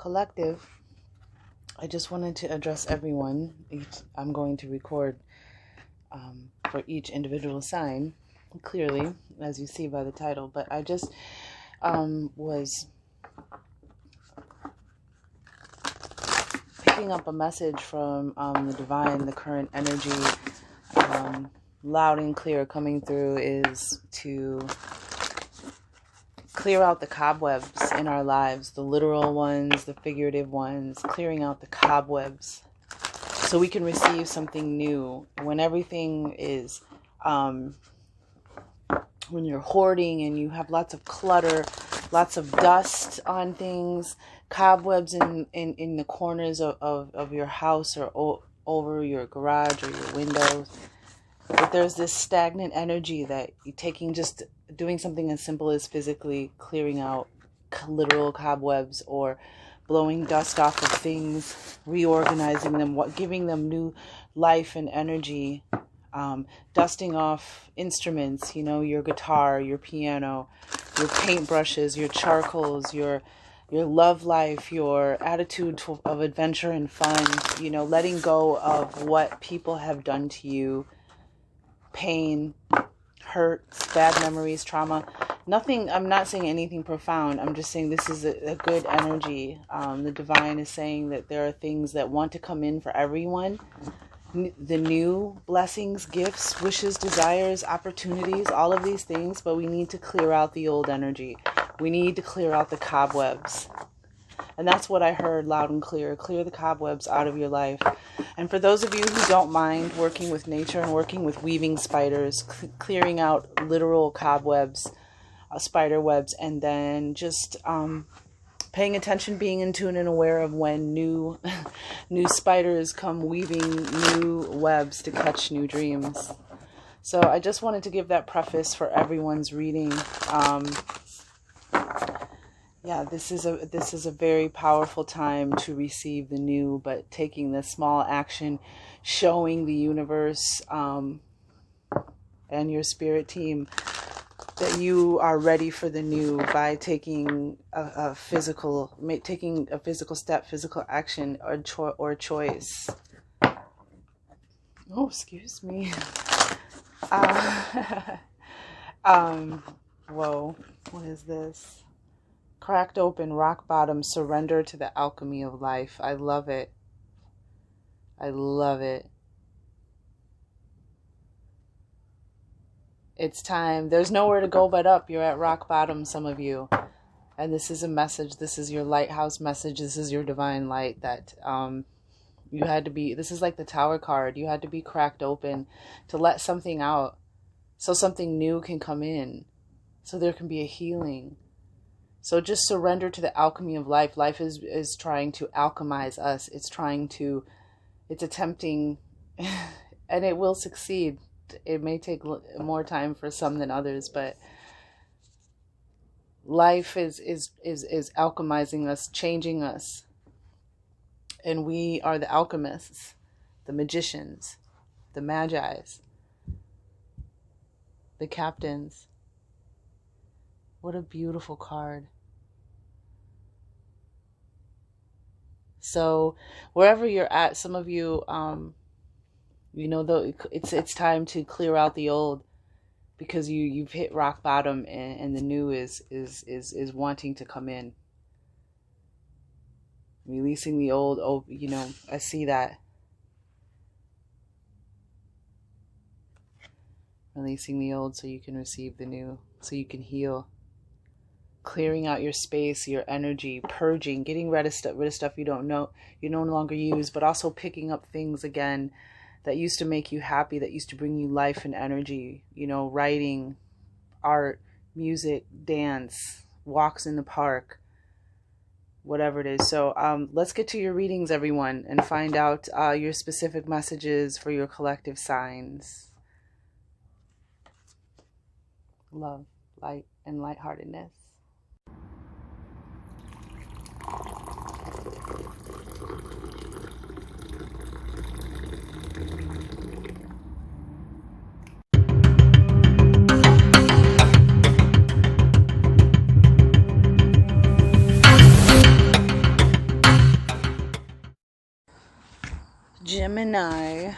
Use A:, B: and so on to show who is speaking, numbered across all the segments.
A: Collective, I just wanted to address everyone. I'm going to record for each individual sign clearly, as you see by the title, but I just was picking up a message from the divine, the current energy, loud and clear coming through, is to clear out the cobwebs in our lives, the literal ones, the figurative ones, clearing out the cobwebs so we can receive something new. When everything is, when you're hoarding and you have lots of clutter, lots of dust on things, cobwebs in the corners of your house or over your garage or your windows, but there's this stagnant energy that you're taking, just doing something as simple as physically clearing out literal cobwebs or blowing dust off of things, reorganizing them, giving them new life and energy, dusting off instruments, your guitar, your piano, your paintbrushes, your charcoals, your love life, your attitude of adventure and fun, letting go of what people have done to you, pain, hurts, bad memories, trauma. Nothing, I'm not saying anything profound. I'm just saying this is a good energy. The divine is saying that there are things that want to come in for everyone. The new blessings, gifts, wishes, desires, opportunities, all of these things, but we need to clear out the old energy. We need to clear out the cobwebs. And that's what I heard loud and clear. Clear the cobwebs out of your life. And for those of you who don't mind working with nature and working with weaving spiders, clearing out literal cobwebs, spider webs, and then just paying attention, being in tune and aware of when new spiders come weaving new webs to catch new dreams. So I just wanted to give that preface for everyone's reading. Yeah, this is a very powerful time to receive the new, but taking the small action, showing the universe and your spirit team that you are ready for the new by taking a physical step, physical action, or choice. Oh, excuse me. Whoa, what is this? Cracked open, rock bottom, surrender to the alchemy of life. I love it. I love it. It's time. There's nowhere to go but up. You're at rock bottom, some of you. And this is a message. This is your lighthouse message. This is your divine light that you had to be. This is like the Tower card. You had to be cracked open to let something out so something new can come in. So there can be a healing. So just surrender to the alchemy of life. Life is trying to alchemize us. It's attempting, and it will succeed. It may take more time for some than others, but life is alchemizing us, changing us. And we are the alchemists, the magicians, the magi's, the captains. What a beautiful card. So wherever you're at, some of you, though it's time to clear out the old, because you've hit rock bottom, and the new is wanting to come in. Releasing the old. Oh, I see that. Releasing the old so you can receive the new, so you can heal. Clearing out your space, your energy, purging, getting rid of stuff you no longer use, but also picking up things again that used to make you happy, that used to bring you life and energy. Writing, art, music, dance, walks in the park, whatever it is. So let's get to your readings, everyone, and find out your specific messages for your collective signs. Love, light, and lightheartedness. Gemini.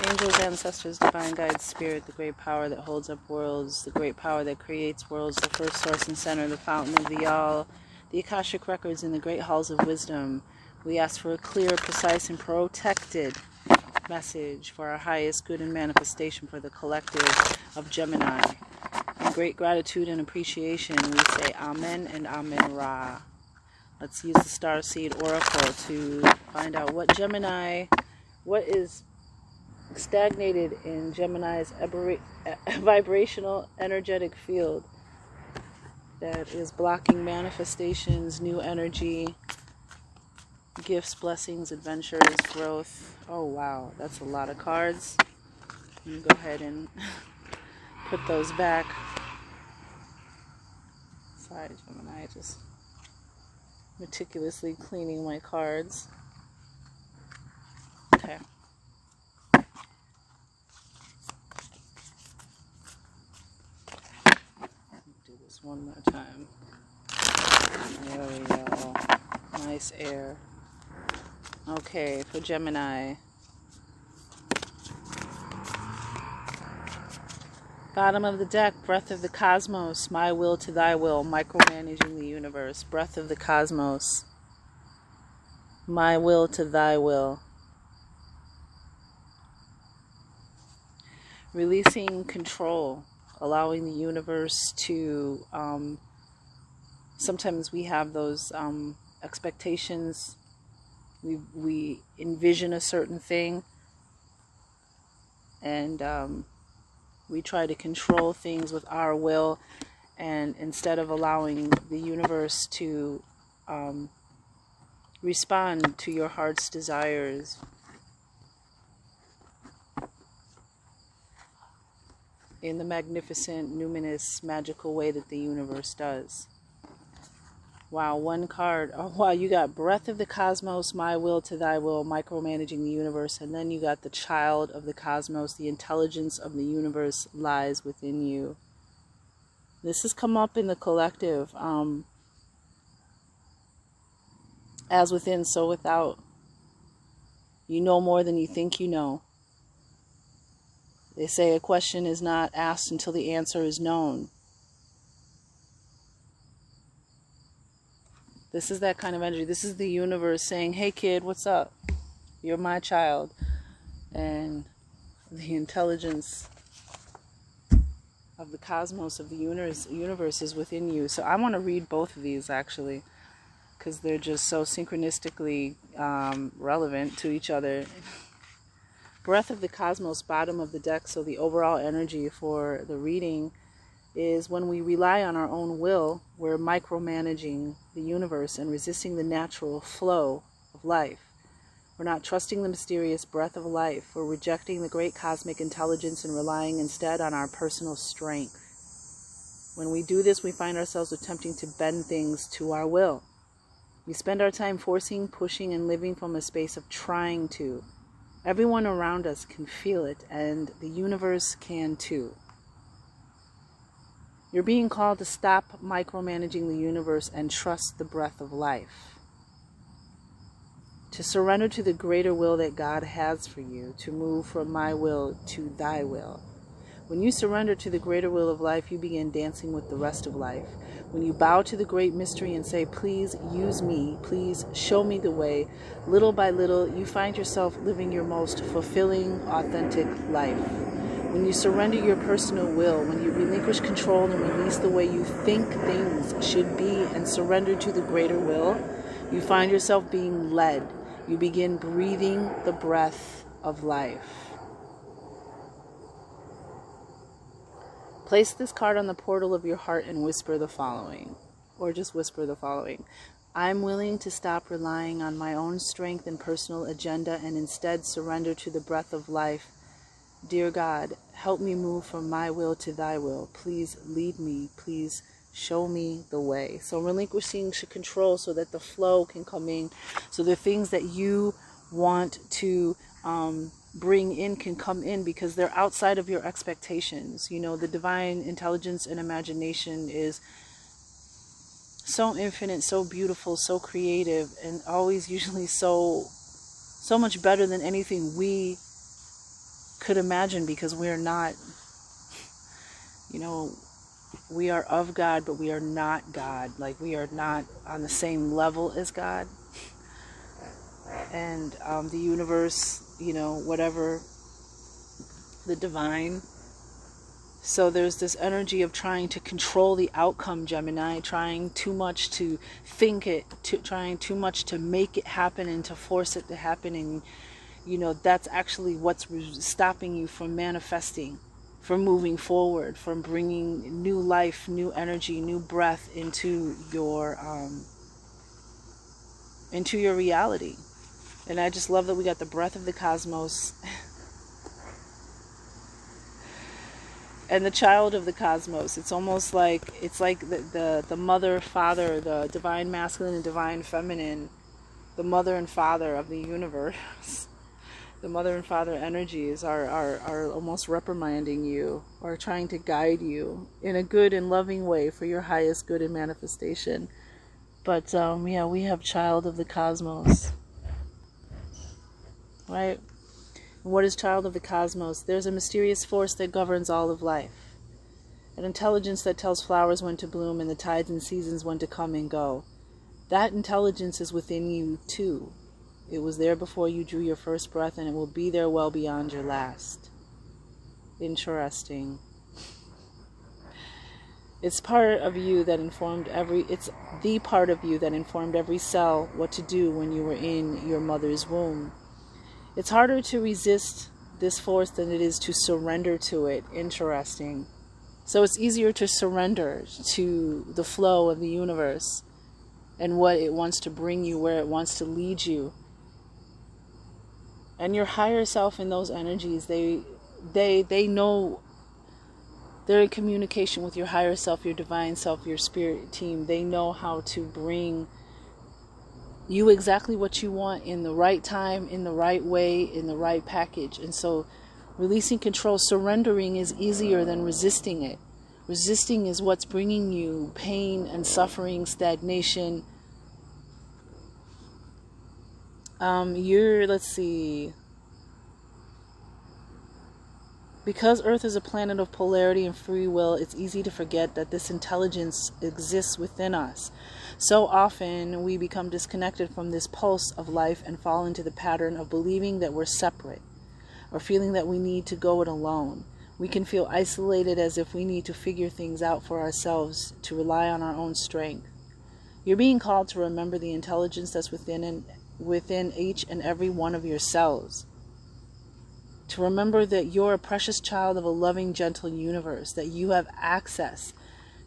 A: Angels, ancestors, divine guides, spirit, the great power that holds up worlds, the great power that creates worlds, the first source and center, the fountain of the all, the Akashic records in the great halls of wisdom. We ask for a clear, precise, and protected message for our highest good and manifestation for the collective of Gemini. In great gratitude and appreciation, we say Amen and Amen Ra. Let's use the Starseed Oracle to find out what is stagnated in Gemini's vibrational energetic field that is blocking manifestations, new energy, gifts, blessings, adventures, growth. Oh wow, that's a lot of cards. Let me go ahead and put those back. Sorry, Gemini, just meticulously cleaning my cards. Okay. Do this one more time. There we go. Nice air. Okay, for Gemini. Bottom of the deck, breath of the cosmos, my will to thy will, micromanaging the universe. Breath of the cosmos, my will to thy will. Releasing control, allowing the universe to, sometimes we have those expectations. We envision a certain thing, and we try to control things with our will, and instead of allowing the universe to respond to your heart's desires, in the magnificent, numinous, magical way that the universe does. Wow, one card. Oh, wow, you got breath of the cosmos, my will to thy will, micromanaging the universe. And then you got the child of the cosmos, the intelligence of the universe lies within you. This has come up in the collective. As within, so without. You know more than you think you know. They say a question is not asked until the answer is known. This is that kind of energy. This is the universe saying, hey kid, what's up? You're my child. And the intelligence of the cosmos, of the universe is within you. So I want to read both of these actually, because they're just so synchronistically relevant to each other. Breath of the cosmos, bottom of the deck. So the overall energy for the reading is when we rely on our own will, we're micromanaging the universe and resisting the natural flow of life. We're not trusting the mysterious breath of life. We're rejecting the great cosmic intelligence and relying instead on our personal strength. When we do this, we find ourselves attempting to bend things to our will. We spend our time forcing, pushing, and living from a space of trying to. Everyone around us can feel it, and the universe can too. You're being called to stop micromanaging the universe and trust the breath of life. To surrender to the greater will that God has for you, to move from my will to thy will. When you surrender to the greater will of life, you begin dancing with the rest of life. When you bow to the great mystery and say, please use me, please show me the way, little by little, you find yourself living your most fulfilling, authentic life. When you surrender your personal will, when you relinquish control and release the way you think things should be and surrender to the greater will, you find yourself being led. You begin breathing the breath of life. Place this card on the portal of your heart and whisper the following, or just whisper the following. I'm willing to stop relying on my own strength and personal agenda and instead surrender to the breath of life. Dear God, help me move from my will to thy will. Please lead me. Please show me the way. So relinquishing control so that the flow can come in. So the things that you want to bring in can come in because they're outside of your expectations. You know, the divine intelligence and imagination is so infinite, so beautiful, so creative, and always usually so much better than anything we could imagine, because we are not, we are of God, but we are not God. Like, we are not on the same level as God. And the universe, whatever, the divine. So there's this energy of trying to control the outcome, Gemini, trying too much to think it, trying too much to make it happen and to force it to happen. And, that's actually what's stopping you from manifesting, from moving forward, from bringing new life, new energy, new breath into your reality. And I just love that we got the breath of the cosmos and the child of the cosmos. It's almost like, it's like the mother, father, the divine masculine and divine feminine, the mother and father of the universe. The mother and father energies are almost reprimanding you, or trying to guide you in a good and loving way for your highest good and manifestation. But we have child of the cosmos, right? What is child of the cosmos? There's a mysterious force that governs all of life. An intelligence that tells flowers when to bloom and the tides and seasons when to come and go. That intelligence is within you too. It was there before you drew your first breath, and it will be there well beyond your last. Interesting. It's part of you that informed it's the part of you that informed every cell what to do when you were in your mother's womb. It's harder to resist this force than it is to surrender to it. Interesting. So it's easier to surrender to the flow of the universe and what it wants to bring you, where it wants to lead you. And your higher self in those energies, they know, they're in communication with your higher self, your divine self, your spirit team. They know how to bring you exactly what you want in the right time, in the right way, in the right package. And so releasing control, surrendering is easier than resisting it. Resisting is what's bringing you pain and suffering, stagnation. Let's see. Because Earth is a planet of polarity and free will, it's easy to forget that this intelligence exists within us. So often we become disconnected from this pulse of life and fall into the pattern of believing that we're separate, or feeling that we need to go it alone. We can feel isolated, as if we need to figure things out for ourselves, to rely on our own strength. You're being called to remember the intelligence that's within each and every one of your cells. To remember that you're a precious child of a loving, gentle universe, that you have access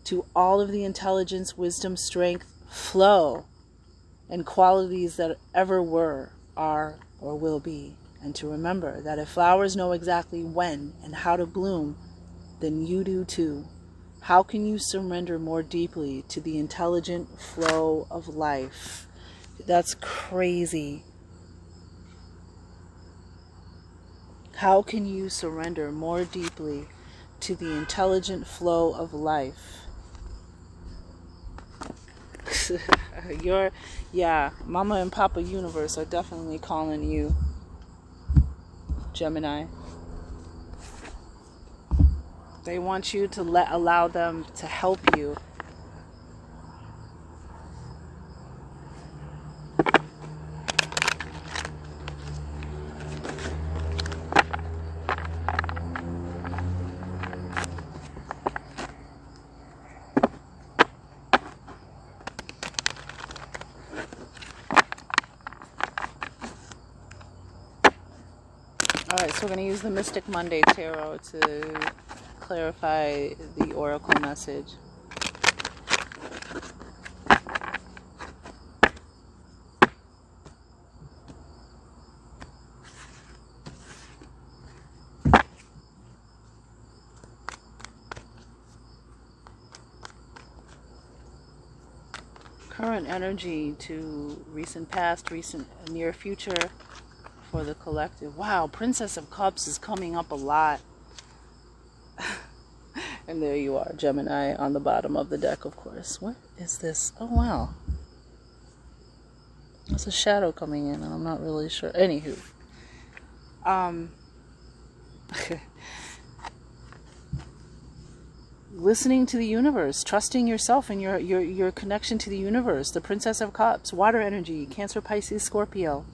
A: to all of the intelligence, wisdom, strength, flow, and qualities that ever were, are, or will be. And to remember that if flowers know exactly when and how to bloom, then you do too. How can you surrender more deeply to the intelligent flow of life? That's crazy. How can you surrender more deeply to the intelligent flow of life? Mama and Papa Universe are definitely calling you, Gemini. They want you to allow them to help you. Alright, so we're going to use the Mystic Monday Tarot to clarify the oracle message. Current energy to recent past, recent near future for the collective. Wow, Princess of Cups is coming up a lot. And there you are, Gemini, on the bottom of the deck, of course. What is this? Oh, wow. There's a shadow coming in, and I'm not really sure. Anywho. Listening to the universe, trusting yourself and your connection to the universe. The Princess of Cups, water energy, Cancer, Pisces, Scorpio.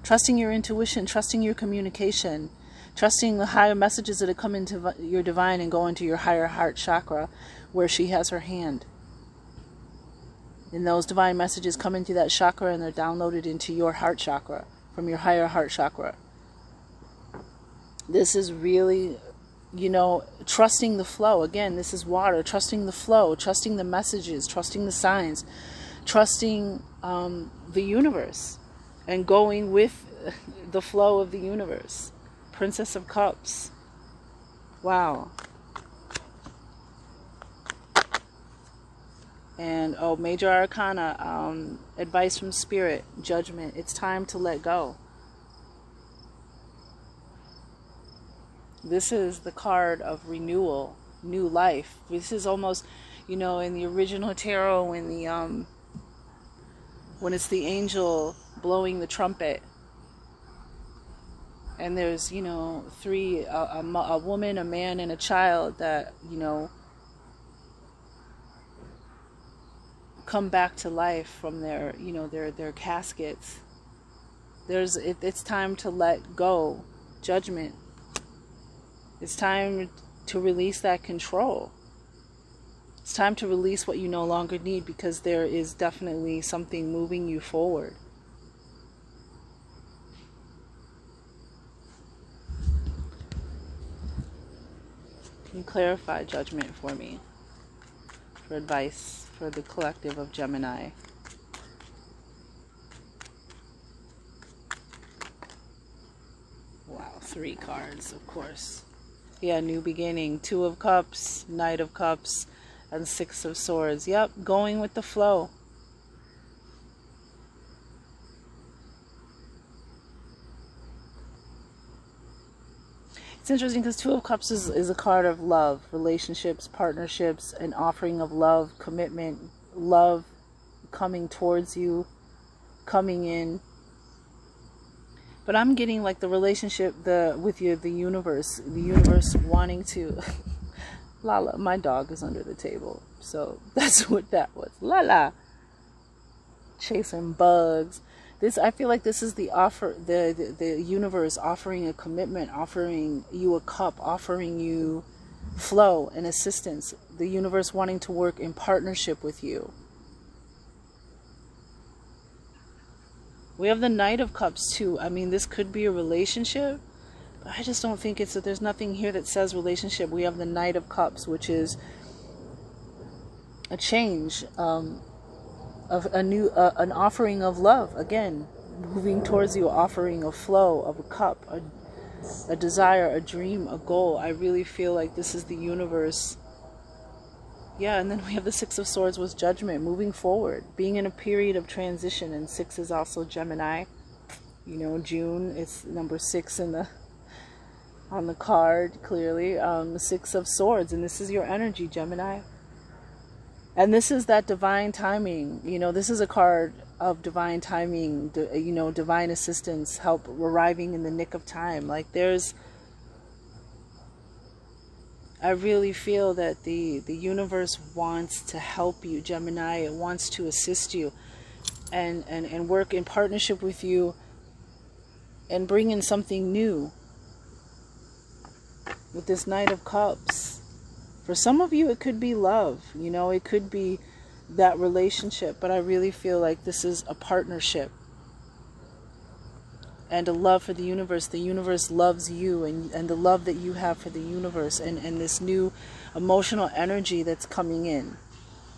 A: Trusting your intuition, trusting your communication, trusting the higher messages that have come into your divine and go into your higher heart chakra, where she has her hand. And those divine messages come into that chakra and they're downloaded into your heart chakra, from your higher heart chakra. This is really, trusting the flow. Again, this is water, trusting the flow, trusting the messages, trusting the signs, trusting the universe, and going with the flow of the universe. Princess of Cups. Wow. And Major Arcana, advice from Spirit, Judgment. It's time to let go. This is the card of renewal, new life. This is almost, in the original tarot, when it's the angel blowing the trumpet, and there's, three, a woman, a man, and a child that, come back to life from their, their caskets. It's time to let go. Judgment. It's time to release that control. It's time to release what you no longer need, because there is definitely something moving you forward. Can you clarify Judgment for me? For advice for the collective of Gemini. Wow, 3 cards, of course. Yeah, new beginning. 2 of Cups, Knight of Cups, and 6 of Swords. Yep, going with the flow. It's interesting because 2 of Cups is a card of love, relationships, partnerships, an offering of love, commitment, love coming towards you, coming in. But I'm getting like the relationship with you, the universe wanting to. Lala, my dog is under the table, so that's what that was. Lala, chasing bugs. I feel like this is the offer, the universe offering a commitment, offering you a cup, offering you flow and assistance. The universe wanting to work in partnership with you. We have the Knight of Cups too. I mean, this could be a relationship, but I just don't think there's nothing here that says relationship. We have the Knight of Cups, which is a change, of an offering of love. Again, moving towards you, offering a flow of a cup, a desire, a dream, a goal. I really feel like this is the universe. Yeah, and then we have the 6 of Swords with Judgment, moving forward, being in a period of transition. And 6 is also Gemini. June, it's number 6 on the card, clearly. The 6 of Swords, and this is your energy, Gemini. And this is that divine timing. This is a card of divine timing, divine assistance, help arriving in the nick of time. Like I really feel that the universe wants to help you, Gemini. It wants to assist you and work in partnership with you and bring in something new with this Knight of Cups. For some of you, it could be love. It could be that relationship. But I really feel like this is a partnership and a love for the universe. The universe loves you, and the love that you have for the universe, and this new emotional energy that's coming in,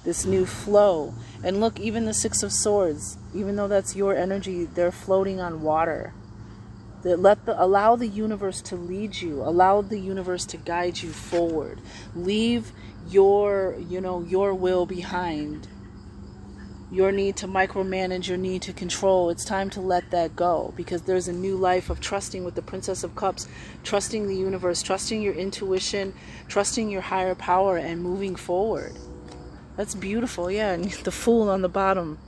A: this new flow. And look, even the 6 of Swords, even though that's your energy, they're floating on water. Allow the universe to lead you. Allow the universe to guide you forward. Leave your will behind. your need to micromanage, your need to control. It's time to let that go, because there's a new life of trusting with the Princess of Cups, trusting the universe, trusting your intuition, trusting your higher power, and moving forward. That's beautiful. Yeah, and the Fool on the bottom.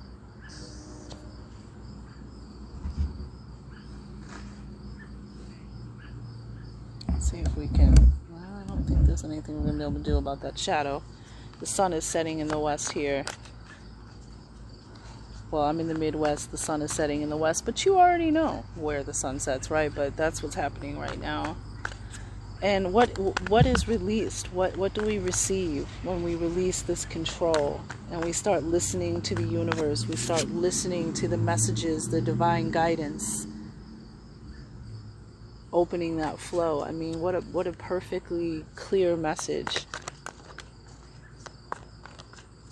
A: Let's see if we can... Well, I don't think there's anything we're going to be able to do about that shadow. The sun is setting in the west here. Well, I'm in the Midwest, the sun is setting in the west, but you already know where the sun sets, right? But that's what's happening right now. And what is released? What do we receive when we release this control and we start listening to the universe? We start listening to the messages, the divine guidance, opening that flow. I mean, what a perfectly clear message.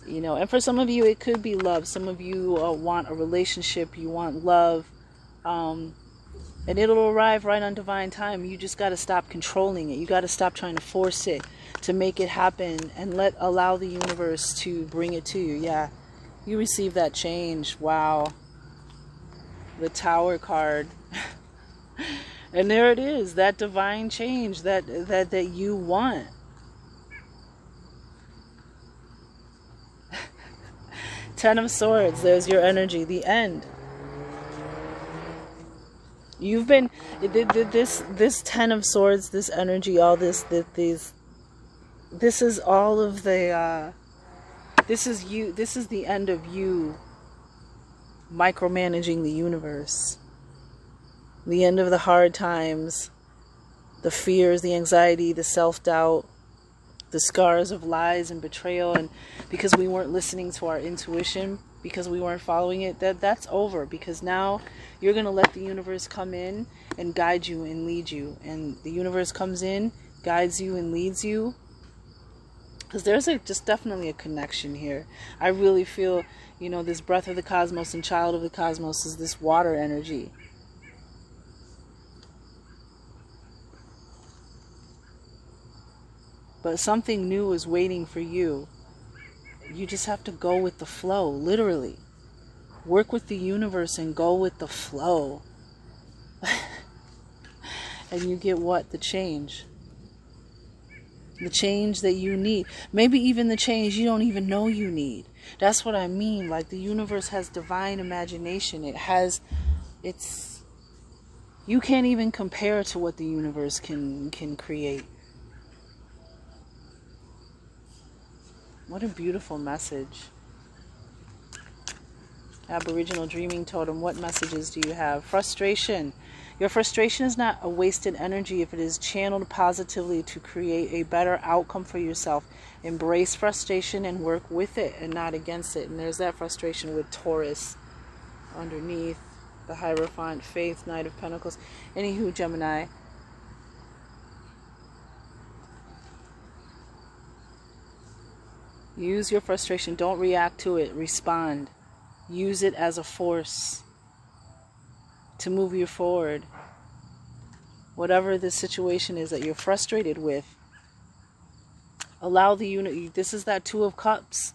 A: You know, and for some of you, it could be love. Some of you want a relationship, you want love, and it'll arrive right on divine time. You just got to stop controlling it. You got to stop trying to force it to make it happen, and allow the universe to bring it to you. Yeah, you receive that change. Wow. The Tower card. And there it is, that divine change that you want. Ten of Swords, there's your energy, the end. You've been, this Ten of Swords, this energy, all this is all of the, this is you, this is the end of you micromanaging the universe. The end of the hard times, the fears, the anxiety, the self-doubt, the scars of lies and betrayal, and because we weren't listening to our intuition, because we weren't following it, that's over, because now you're going to let the universe come in and guide you and lead you. And the universe comes in, guides you and leads you, because there's just definitely a connection here. I really feel, you know, this breath of the cosmos and child of the cosmos is this water energy. But something new is waiting for you. You just have to go with the flow, literally. Work with the universe and go with the flow. And you get what? The change. The change that you need. Maybe even the change you don't even know you need. That's what I mean. Like, the universe has divine imagination. You can't even compare to what the universe can create. What a beautiful message. Aboriginal Dreaming Totem, what messages do you have? Frustration. Your frustration is not a wasted energy if it is channeled positively to create a better outcome for yourself. Embrace frustration and work with it and not against it. And there's that frustration with Taurus underneath. The Hierophant, Faith, Knight of Pentacles. Anywho, Gemini. Use your frustration. Don't react to it. Respond. Use it as a force to move you forward. Whatever the situation is that you're frustrated with, allow the unit. This is that Two of Cups.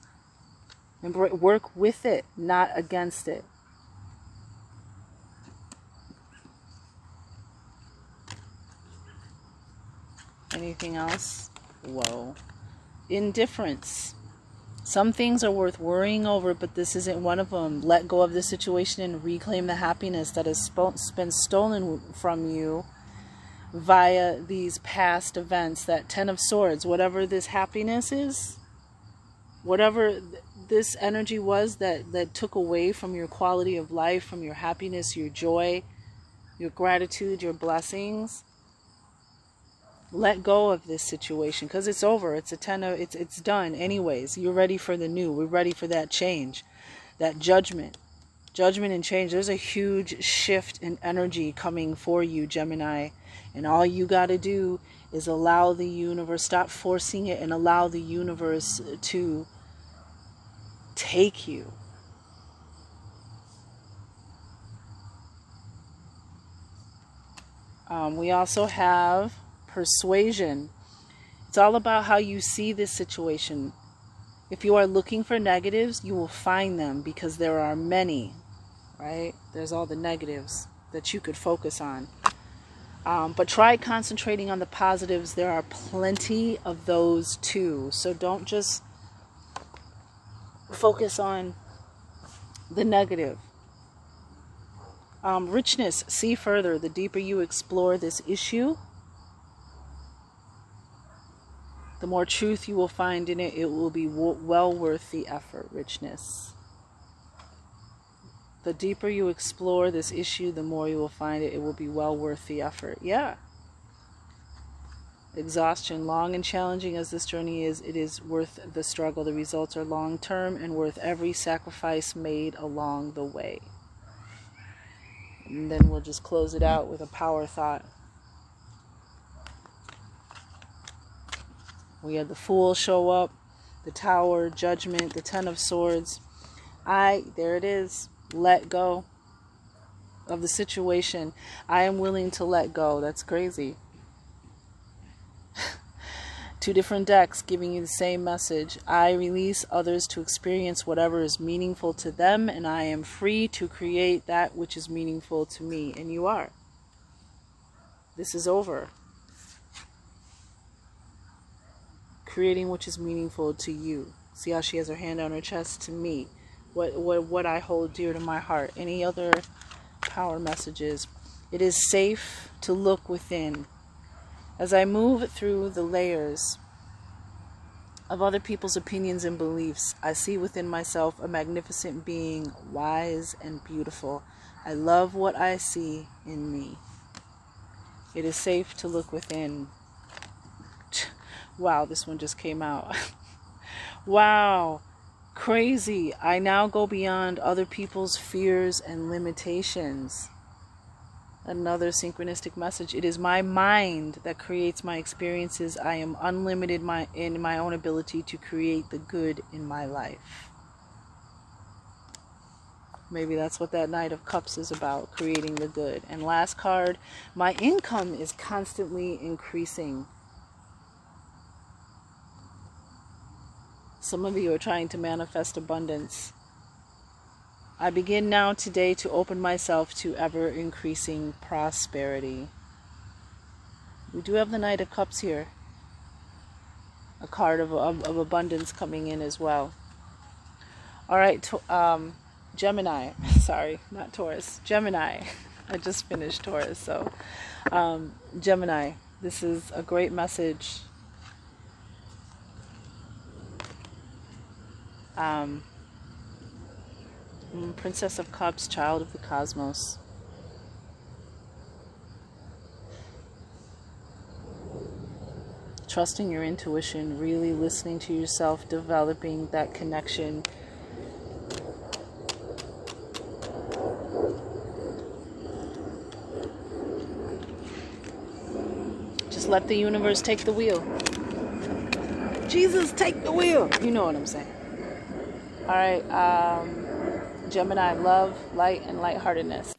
A: And work with it, not against it. Anything else? Whoa. Indifference. Some things are worth worrying over, but this isn't one of them. Let go of the situation and reclaim the happiness that has been stolen from you via these past events. That Ten of Swords, whatever this happiness is, whatever this energy was that took away from your quality of life, from your happiness, your joy, your gratitude, your blessings. Let go of this situation, because it's over. It's it's done anyways. You're ready for the new. We're ready for that change, that judgment and change. There's a huge shift in energy coming for you, Gemini, and all you got to do is allow the universe, stop forcing it, and allow the universe to take you. We also have Persuasion. It's all about how you see this situation. If you are looking for negatives, you will find them because there are many, right? There's all the negatives that you could focus on. But try concentrating on the positives. There are plenty of those too. So don't just focus on the negative. Richness, see further. The deeper you explore this issue, the more truth you will find in it. It will be well worth the effort. Richness. The deeper you explore this issue, the more you will find it. It will be well worth the effort. Yeah. Exhaustion. Long and challenging as this journey is, it is worth the struggle. The results are long term and worth every sacrifice made along the way. And then we'll just close it out with a power thought. We had the Fool show up, the Tower, Judgment, the Ten of Swords. There it is. Let go of the situation. I am willing to let go. That's crazy. 2 different decks giving you the same message. I release others to experience whatever is meaningful to them, and I am free to create that which is meaningful to me. And you are. This is over. Creating which is meaningful to you. See how she has her hand on her chest? To me. What I hold dear to my heart. Any other power messages? It is safe to look within. As I move through the layers of other people's opinions and beliefs, I see within myself a magnificent being, wise and beautiful. I love what I see in me. It is safe to look within. Wow, this one just came out. Wow, crazy. I now go beyond other people's fears and limitations. Another synchronistic message. It is my mind that creates my experiences. I am unlimited in my own ability to create the good in my life. Maybe that's what that Knight of Cups is about, creating the good. And last card, my income is constantly increasing. Some of you are trying to manifest abundance. I begin now today to open myself to ever-increasing prosperity. We do have the Knight of Cups here. A card of abundance coming in as well. All right, Gemini. Sorry, not Taurus. Gemini. I just finished Taurus, so Gemini. This is a great message. Princess of Cups, child of the cosmos. Trusting your intuition, really listening to yourself, developing that connection. Just let the universe take the wheel. Jesus, take the wheel. You know what I'm saying. All right, Gemini, love, light, and lightheartedness.